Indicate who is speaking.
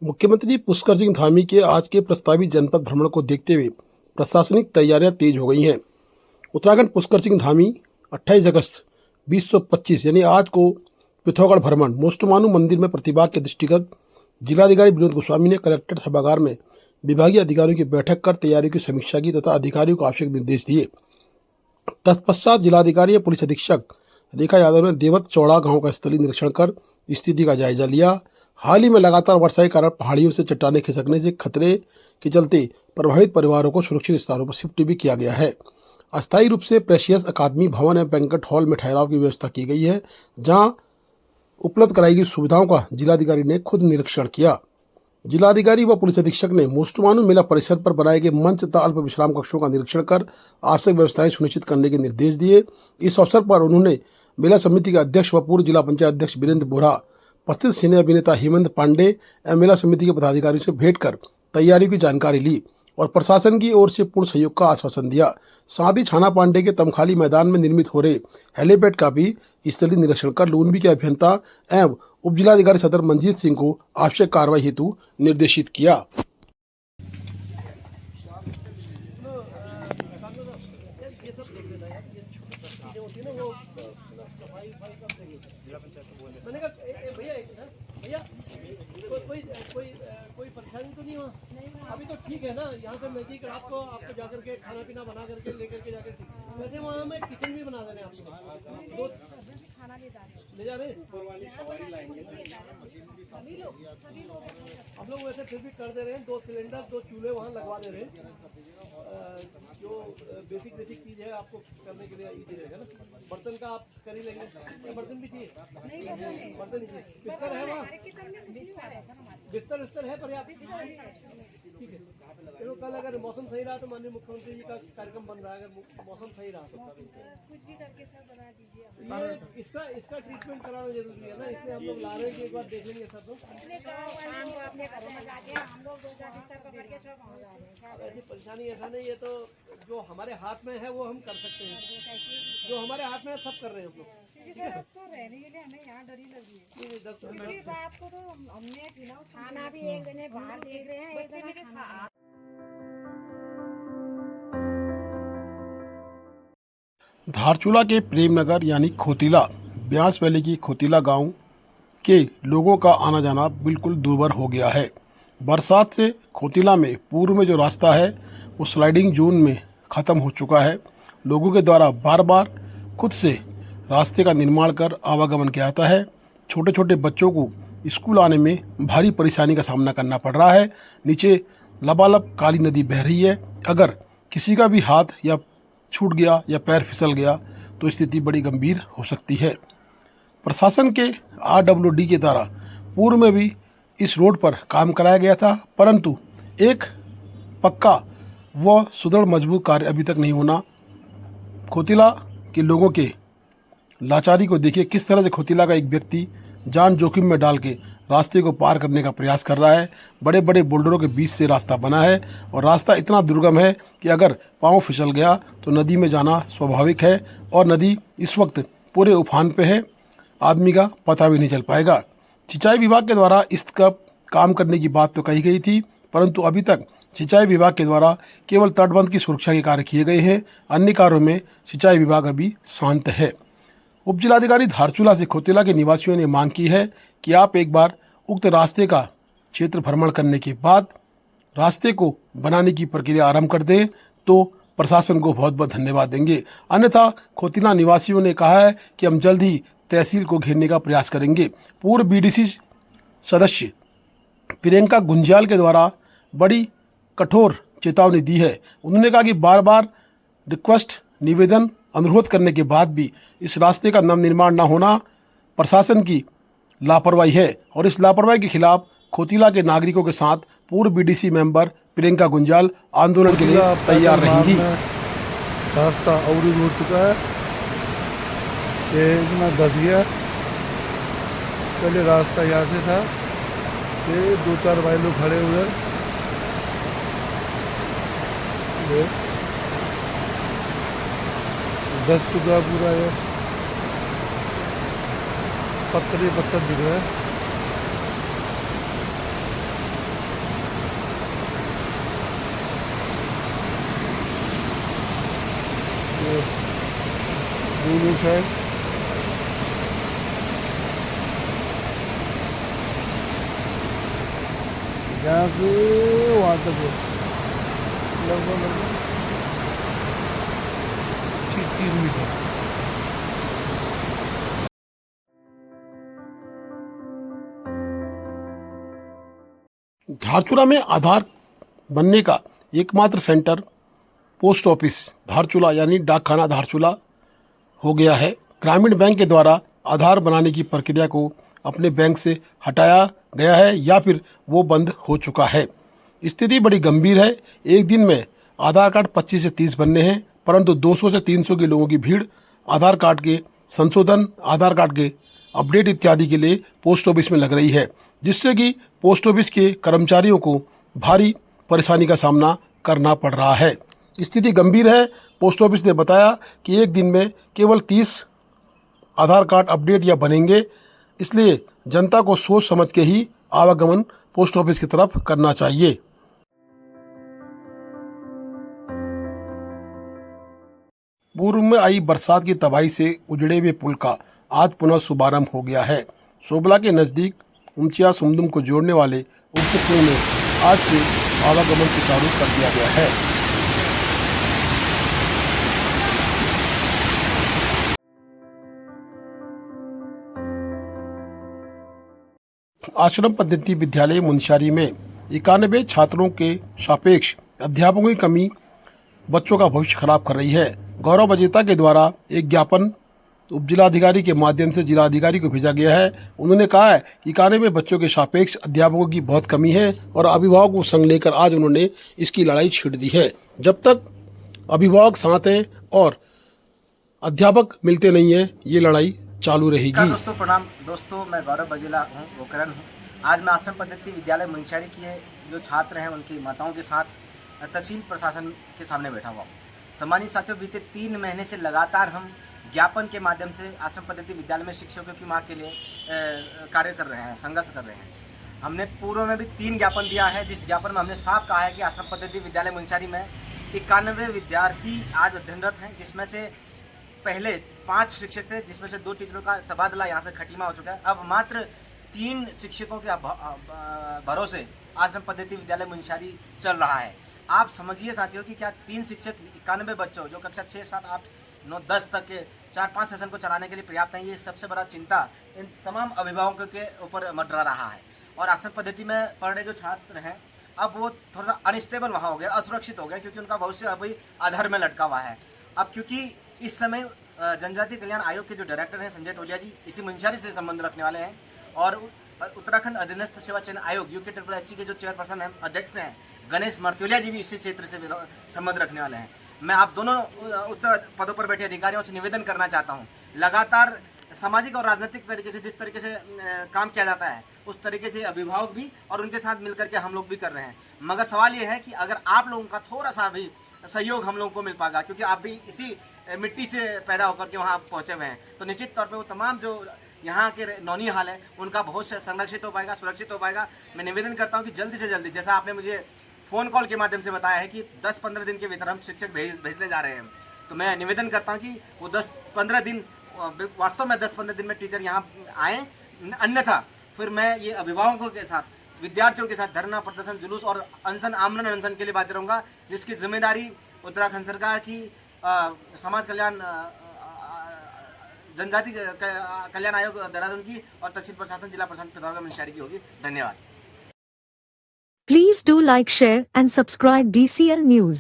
Speaker 1: मुख्यमंत्री पुष्कर सिंह धामी के आज के प्रस्तावित जनपद भ्रमण को देखते हुए प्रशासनिक तैयारियां तेज हो गई हैं। उत्तराखंड पुष्कर सिंह धामी 28 अगस्त 2025 यानी आज को पिथौरागढ़ भ्रमण मोस्टमानू मंदिर में प्रतिभाग के दृष्टिगत जिलाधिकारी विनोद गोस्वामी ने कलेक्टर सभागार में विभागीय अधिकारियों की बैठक कर तैयारियों की समीक्षा की तथा अधिकारियों को आवश्यक निर्देश दिए। तत्पश्चात जिलाधिकारी पुलिस अधीक्षक रेखा यादव ने देवत चौड़ा गांव का स्थलीय निरीक्षण कर स्थिति का जायजा लिया। हाल ही में लगातार वर्षा के कारण पहाड़ियों से चट्टानें खिसकने से खतरे के चलते प्रभावित परिवारों को सुरक्षित स्थानों पर शिफ्ट भी किया गया है। अस्थायी रूप से प्रेशियस अकादमी भवन एवं बैंक्वेट हॉल में ठहराव की व्यवस्था की गई है, जहां उपलब्ध कराई गई सुविधाओं का जिलाधिकारी ने खुद निरीक्षण किया। जिलाधिकारी व पुलिस अधीक्षक ने मोस्टमानू मेला परिसर पर बनाए गए मंच तथा अल्प विश्राम कक्षों का निरीक्षण कर आवश्यक व्यवस्थाएं सुनिश्चित करने के निर्देश दिए। इस अवसर पर उन्होंने मेला समिति के अध्यक्ष व पूर्व जिला पंचायत अध्यक्ष वीरेंद्र बोरा, उपस्थित सिने अभिनेता हेमंत पांडे एवं मेला समिति के पदाधिकारियों से भेंट कर तैयारियों की जानकारी ली और प्रशासन की ओर से पूर्ण सहयोग का आश्वासन दिया। साथ ही छाना पांडे के तमखाली मैदान में निर्मित हो रहे हेलीपैड का भी स्थलीय निरीक्षण कर लूनबी के अभियंता एवं उप जिलाधिकारी सदर मंजीत सिंह को आवश्यक कार्रवाई हेतु निर्देशित किया।
Speaker 2: मैंने कहा भैया भैया कोई परेशानी तो नहीं हो? अभी तो ठीक है ना, यहाँ से नजदीक आपको जाकर के खाना पीना बना करके लेकर के जाकर वैसे वहाँ में किचन भी बना देने आपको दो खाना ले जा रहे हम लोग वैसे फिर भी कर दे रहे हैं। 2 सिलेंडर 2 चूल्हे वहाँ लगवा दे रहे हैं। जो बेसिक चीज़ है आपको करने के लिए इजी रहेगा ना। बर्तन का आप कर ही लेंगे, बर्तन भी चाहिए, बर्तन ही चाहिए। बिस्तर है वहाँ, बिस्तर है पर्याप्त, ठीक है। चलो कल अगर मौसम सही रहा तो माननीय मुख्यमंत्री जी का कार्यक्रम बन रहा है, अगर मौसम सही रहा तो कुछ भी करके सर बना दीजिए। ये इसका ट्रीटमेंट कराना जरूरी है ना, इसलिए हम लोग ला रहे हैं कि एक बार देख लेंगे सर। तो ऐसी परेशानी ऐसा नहीं है, तो जो हमारे हाथ में है वो हम कर सकते हैं, जो हमारे हाथ में है सब कर रहे हैं हम लोग। रहने के लिए हमें यहाँ डर ही लगी है। बात को तो हमने खाना भी एक जने बाहर देख रहे हैं, एक जने
Speaker 1: धारचूला के प्रेमनगर यानी खोतीला ब्यास वैली की खोतीला गांव के लोगों का आना जाना बिल्कुल दूभर हो गया है। बरसात से खोतीला में पूर्व में जो रास्ता है वो स्लाइडिंग जोन में ख़त्म हो चुका है। लोगों के द्वारा बार बार खुद से रास्ते का निर्माण कर आवागमन किया जाता है। छोटे छोटे बच्चों को स्कूल आने में भारी परेशानी का सामना करना पड़ रहा है। नीचे लबालब काली नदी बह रही है। अगर किसी का भी हाथ या छूट गया या पैर फिसल गया तो स्थिति बड़ी गंभीर हो सकती है। प्रशासन के RWD के द्वारा पूर्व में भी इस रोड पर काम कराया गया था, परंतु एक पक्का व सुदृढ़ मजबूत कार्य अभी तक नहीं होना। खोतीला के लोगों के लाचारी को देखिए, किस तरह से खोतीला का एक व्यक्ति जान जोखिम में डाल के रास्ते को पार करने का प्रयास कर रहा है। बड़े बड़े बोल्डरों के बीच से रास्ता बना है और रास्ता इतना दुर्गम है कि अगर पाँव फिसल गया तो नदी में जाना स्वाभाविक है और नदी इस वक्त पूरे उफान पे है, आदमी का पता भी नहीं चल पाएगा। सिंचाई विभाग के द्वारा इसका काम करने की बात तो कही गई थी, परंतु अभी तक सिंचाई विभाग के द्वारा केवल तटबंध की सुरक्षा के कार्य किए गए हैं। अन्य कार्यों में सिंचाई विभाग अभी शांत है। उप जिलाधिकारी धारचूला से खोतीला के निवासियों ने मांग की है कि आप एक बार उक्त रास्ते का क्षेत्र भ्रमण करने के बाद रास्ते को बनाने की प्रक्रिया आरंभ कर दें तो प्रशासन को बहुत बहुत धन्यवाद देंगे। अन्यथा खोतीला निवासियों ने कहा है कि हम जल्द ही तहसील को घेरने का प्रयास करेंगे। पूर्व BDC सदस्य प्रियंका गुंजाल के द्वारा बड़ी कठोर चेतावनी दी है। उन्होंने कहा कि बार बार रिक्वेस्ट, निवेदन, अनुरोध करने के बाद भी इस रास्ते का नवनिर्माण न होना प्रशासन की लापरवाही है और इस लापरवाही के खिलाफ खोतीला के नागरिकों के साथ पूर्व BDC मेंबर प्रियंका गुंजाल आंदोलन के लिए तैयार रहेंगी।
Speaker 3: रास्ता अवरुद्ध हो चुका है, ये इतना धस गया। पहले रास्ता यहाँ से था, ये 2-4 भाई लोग खड़े हुए धस चुका पूरा, ये पत्थर ही पत्थर दिख रहा है। जुलूस है। यहाँ से वहाँ तक है लगभग 3 मीटर।
Speaker 1: धारचूला में आधार बनने का एकमात्र सेंटर पोस्ट ऑफिस धारचूला यानी डाकखाना धारचूला हो गया है। ग्रामीण बैंक के द्वारा आधार बनाने की प्रक्रिया को अपने बैंक से हटाया गया है या फिर वो बंद हो चुका है। स्थिति बड़ी गंभीर है। एक दिन में आधार कार्ड 25 से 30 बनने हैं, परंतु 200 से 300 के लोगों की भीड़ आधार कार्ड के संशोधन, आधार कार्ड के अपडेट इत्यादि के लिए पोस्ट ऑफिस में लग रही है, जिससे कि पोस्ट ऑफिस के कर्मचारियों को भारी परेशानी का सामना करना पड़ रहा है। स्थिति गंभीर है। पोस्ट ऑफिस ने बताया कि एक दिन में केवल 30 आधार कार्ड अपडेट या बनेंगे, इसलिए जनता को सोच समझ के ही आवागमन पोस्ट ऑफिस की तरफ करना चाहिए। पूर्व में आई बरसात की तबाही से उजड़े हुए पुल का आज पुनः शुभारंभ हो गया है। सोबला के नज़दीक उमचिया सुमदुम को जोड़ने वाले उक्त पुल में आज से आवागमन सुचारू कर दिया गया है। आश्रम पद्धति विद्यालय मुंशियारी में 91 छात्रों के सापेक्ष अध्यापकों की कमी बच्चों का भविष्य खराब कर रही है। गौरव अजेता के द्वारा एक ज्ञापन उप जिलाधिकारी के माध्यम से जिलाधिकारी को भेजा गया है। उन्होंने कहा है कि 91 बच्चों के सापेक्ष अध्यापकों की बहुत कमी है और अभिभावकों को संग लेकर आज उन्होंने इसकी लड़ाई छेड़ दी है। जब तक अभिभावक साथ हैं और अध्यापक मिलते नहीं हैं, ये लड़ाई चालू रहेगी।
Speaker 4: दोस्तों प्रणाम। दोस्तों मैं गौरव बजेला हूँ, वोकरन हूँ। आज मैं आश्रम पद्धति विद्यालय मुंशियारी के जो छात्र हैं उनकी माताओं के साथ तहसील प्रशासन के सामने बैठा हुआ हूँ। सम्मानित साथियों, बीते 3 महीने से लगातार हम ज्ञापन के माध्यम से आश्रम पद्धति विद्यालय में शिक्षकों की मांग के लिए कार्य कर रहे हैं, संघर्ष कर रहे हैं। हमने पूर्व में भी 3 ज्ञापन दिया है, जिस ज्ञापन में हमने साफ कहा है कि आश्रम पद्धति विद्यालय मुंशियारी में 91 विद्यार्थी आज अध्ययनरत हैं, जिसमें से पहले 5 शिक्षक थे, जिसमें से 2 टीचरों का तबादला यहाँ से खटीमा हो चुका है। अब मात्र 3 शिक्षकों के भरोसे आश्रम पद्धति विद्यालय मुंशियारी चल रहा है। आप समझिए साथियों कि क्या 3 शिक्षक 91 बच्चों जो कक्षा 6, 7, 8, 9, 10 तक के 4-5 सेशन को चलाने के लिए पर्याप्त है। ये सबसे बड़ा चिंता इन तमाम अभिभावकों के ऊपर मंडरा रहा है। और आश्रम पद्धति में पढ़ रहे जो छात्र हैं, अब वो थोड़ा सा अनस्टेबल वहाँ हो गया, असुरक्षित हो गया, क्योंकि उनका भविष्य अभी अधर में लटका हुआ है। अब क्योंकि इस समय जनजाति कल्याण आयोग के जो डायरेक्टर हैं संजय टोलिया जी, इसी मुंशियारी से संबंध रखने वाले हैं, और उत्तराखंड अधीनस्थ सेवा चयन आयोग UKSSC के जो चेयरपर्सन हैं, अध्यक्ष हैं गणेश मर्तोलिया जी भी इसी क्षेत्र से संबंध रखने वाले हैं। मैं आप दोनों उच्च पदों पर बैठे अधिकारियों से निवेदन करना चाहता हूं, लगातार सामाजिक और राजनीतिक तरीके से जिस तरीके से काम किया जाता है, उस तरीके से अभिभावक भी और उनके साथ मिलकर के हम लोग भी कर रहे हैं। मगर सवाल ये है कि अगर आप लोगों का थोड़ा सा भी सहयोग हम लोगों को मिल पाएगा, क्योंकि आप भी इसी मिट्टी से पैदा होकर के वहाँ पहुँचे हुए हैं, तो निश्चित तौर पर वो तमाम जो यहाँ के नौनी हाल है उनका बहुत संरक्षित हो पाएगा, सुरक्षित हो पाएगा। मैं निवेदन करता हूँ कि जल्दी से जल्दी, जैसा आपने मुझे फ़ोन कॉल के माध्यम से बताया है कि 10-15 दिन के भीतर हम शिक्षक भेजने जा रहे हैं, तो मैं निवेदन करता हूं कि वो 10-15 दिन, वास्तव में 10-15 दिन में टीचर यहाँ आएँ, अन्यथा फिर मैं ये अभिभावकों के साथ, विद्यार्थियों के साथ धरना प्रदर्शन, जुलूस और अनशन, आमरण अनशन के लिए बाध्य रहूँगा, जिसकी जिम्मेदारी उत्तराखंड सरकार की समाज कल्याण जनजाति कल्याण आयोग देहरादून की और तहसील प्रशासन जिला प्रशासन पिथौरागढ़ मुंशियारी की होगी। धन्यवाद।
Speaker 5: Please do like, share and subscribe DCL News.